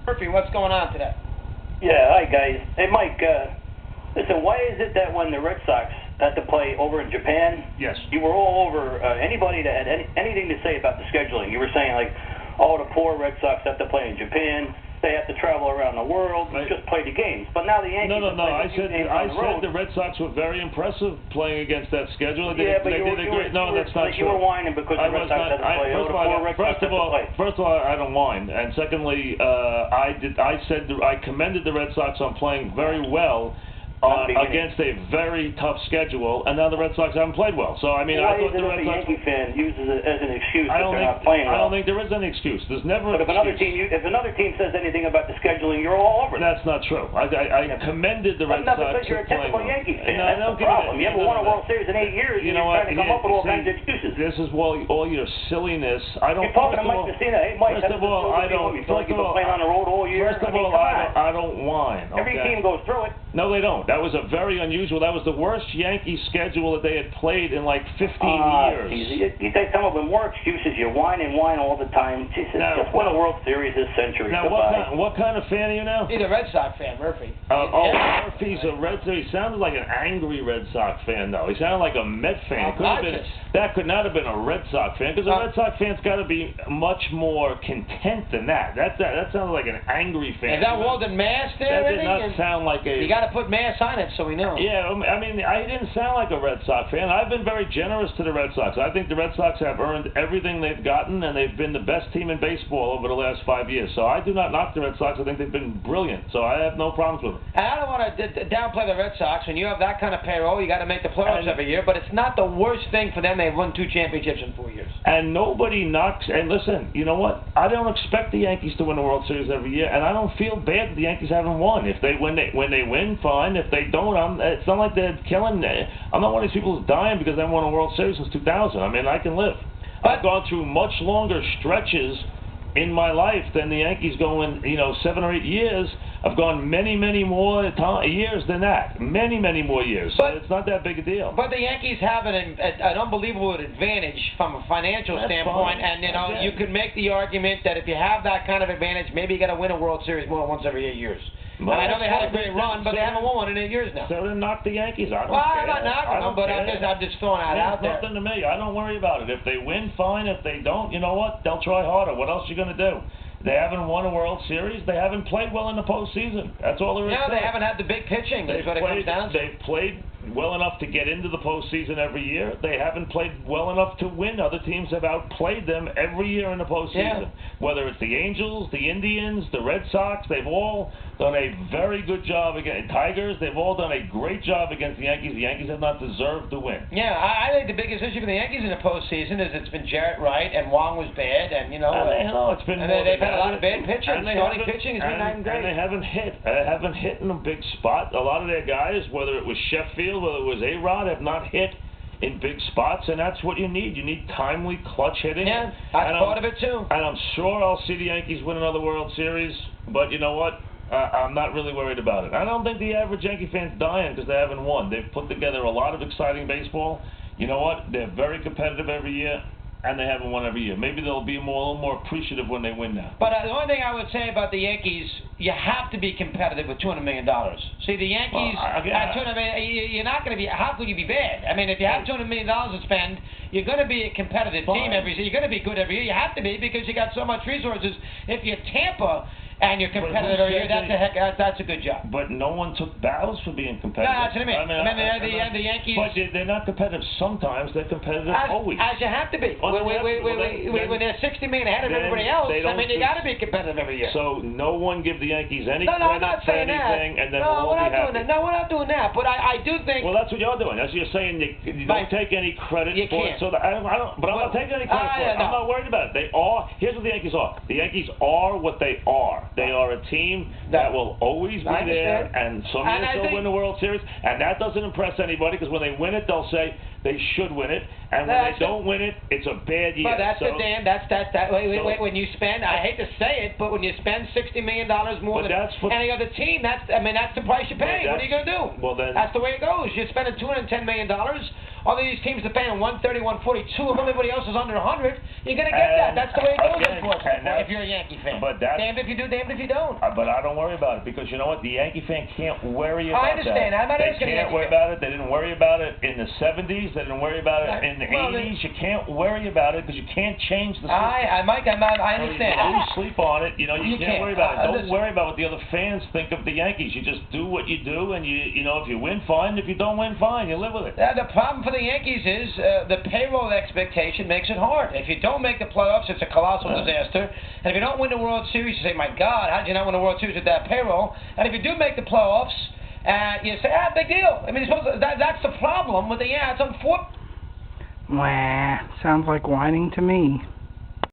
Murphy, what's going on today? Yeah, hi guys. Hey Mike, listen, why is it that when the Red Sox had to play over in Japan, yes, you were all over anybody that had anything to say about the scheduling? You were saying like, oh, the poor Red Sox have to play in Japan. They have to travel around the world, right. Just play the games. But now the Yankees. No. I said the Red Sox were very impressive playing against that schedule. They did a great. No, that's not true. You were whining because the Red Sox had to play. First of all, I don't whine, and secondly, I commended the Red Sox on playing very well. Against a very tough schedule, and now the Red Sox haven't played well. So I mean, I thought the Red Sox. Yankee fan uses it as an excuse that they're not playing well. I don't think there is any excuse. There's never. But if another team says anything about the scheduling, you're all over it. That's not true. I commended the Red Sox. Because you're a typical Yankee fan. That's the problem. You haven't won a World Series in 8 years. You know what? You're trying to come up with all kinds of excuses. This is all your silliness. I don't. You're talking to Mike Messina. Hey, Mike. First of all, I don't. You've been playing on the road all year. First of all, I don't whine. Every team goes through it. No, they don't. That was a very unusual. That was the worst Yankee schedule that they had played in like 15 years. You take some of them more excuses. You whine and whine all the time. Jesus, just won a World Series this century. Now, what kind of fan are you now? He's a Red Sox fan, Murphy. Murphy's a Red Sox. He sounded like an angry Red Sox fan, though. He sounded like a Met fan. That could not have been a Red Sox fan, because a Red Sox fan's got to be much more content than that. That sounded like an angry fan. Is that Walden Mass there? That did not sound like a... You got to put Mass on it so we know. Yeah, I mean, I didn't sound like a Red Sox fan. I've been very generous to the Red Sox. I think the Red Sox have earned everything they've gotten, and they've been the best team in baseball over the last 5 years. So I do not knock the Red Sox. I think they've been brilliant. So I have no problems with them. And I don't want to downplay the Red Sox. When you have that kind of payroll, you got to make the playoffs every year. But it's not the worst thing for them. They've won 2 championships in 4 years. And nobody knocks. And listen, you know what? I don't expect the Yankees to win the World Series every year, and I don't feel bad that the Yankees haven't won. If they win, when they win, fine. If they don't, it's not like they're killing. I'm not one of these people who's dying because they haven't won a World Series since 2000. I mean, I can live. I've gone through much longer stretches in my life than the Yankees going, 7 or 8 years. I've gone many more years than that. Many more years. So it's not that big a deal. But the Yankees have an unbelievable advantage from a financial standpoint. Fine. And, you could make the argument that if you have that kind of advantage, maybe you got to win a World Series more than once every 8 years. Well, and I know they had a great run, but they haven't won one in 8 years now. So then knock the Yankees. I don't care. I'm not knocking them, but I'm just throwing that out there. It's nothing to me. I don't worry about it. If they win, fine. If they don't, you know what? They'll try harder. What else are you going to do? They haven't won a World Series. They haven't played well in the postseason. That's all there is. They haven't had the big pitching. That's what it comes down to. They've played well enough to get into the postseason every year. They haven't played well enough to win. Other teams have outplayed them every year in the postseason. Whether it's the Angels, the Indians, the Red Sox, they've all done a very good job against Tigers. They've all done a great job against the Yankees. The Yankees have not deserved to win. Yeah, I think the biggest issue for the Yankees in the postseason is it's been Jarrett Wright and Wong was bad, and it's been. And they've had a lot of bad pitching. Starting pitching has been night and day. And they haven't hit in a big spot. A lot of their guys, whether it was Sheffield, whether it was A-Rod, have not hit in big spots, and that's what you need. You need timely clutch hitting. Yeah, that's part of it too. And I'm sure I'll see the Yankees win another World Series, but you know what? I'm not really worried about it. I don't think the average Yankee fan's dying because they haven't won. They've put together a lot of exciting baseball. You know what? They're very competitive every year, and they haven't won every year. Maybe they'll be a little more appreciative when they win now. But the only thing I would say about the Yankees, you have to be competitive with $200 million. See, the Yankees, at $200 million, you're not going to be. How could you be bad? I mean, if you have $200 million to spend, you're going to be a competitive team every year. You're going to be good every year. You have to be because you got so much resources. If you're Tampa and you're competitive every year, that's a good job. But no one took bows for being competitive. No, that's what I mean. The Yankees. But they're not competitive sometimes. They're competitive always. As you have to be. When they're 60 million ahead of everybody else, I mean, you got to be competitive every year. So no one give the Yankees any credit for anything, and then we'll all be happy. No, we're not doing that. But I do think. Well, that's what you're doing. That's what you're saying. You don't take any credit for it. So I don't. But I'm not taking any credit for it. I'm not worried about it. Here's what the Yankees are. The Yankees are what they are. They are a team that will always be there, and some years they'll win the World Series, and that doesn't impress anybody because when they win it, they'll say they should win it, and when they don't win it, it's a bad year. But that's when you spend. I hate to say it, but when you spend $60 million more than any other team, that's the price you pay. What are you going to do? Well, then that's the way it goes. You're spending $210 million all these teams are paying 130, 142. If everybody else is under 100, you're going to get that. That's the way it goes, unfortunately, if you're a Yankee fan. But that's, damned if you do, damned if you don't. But I don't worry about it, because you know what? The Yankee fan can't worry about that. I understand. I'm not asking They can't worry about it. They didn't worry about it in the 70s. They didn't worry about it in the 80s. You can't worry about it because you can't change the system. Mike, I understand. You lose sleep on it. You know, you can't worry about it. Don't worry about what the other fans think of the Yankees. You just do what you do, and you know, if you win, fine. If you don't win, fine. You live with it. The problem for the Yankees is the payroll expectation makes it hard. If you don't make the playoffs, it's a colossal disaster. And if you don't win the World Series, you say, my God, how did you not win the World Series with that payroll? And if you do make the playoffs, you say, big deal. I mean, that's the problem with the Yankees. It's unfortunate. Sounds like whining to me.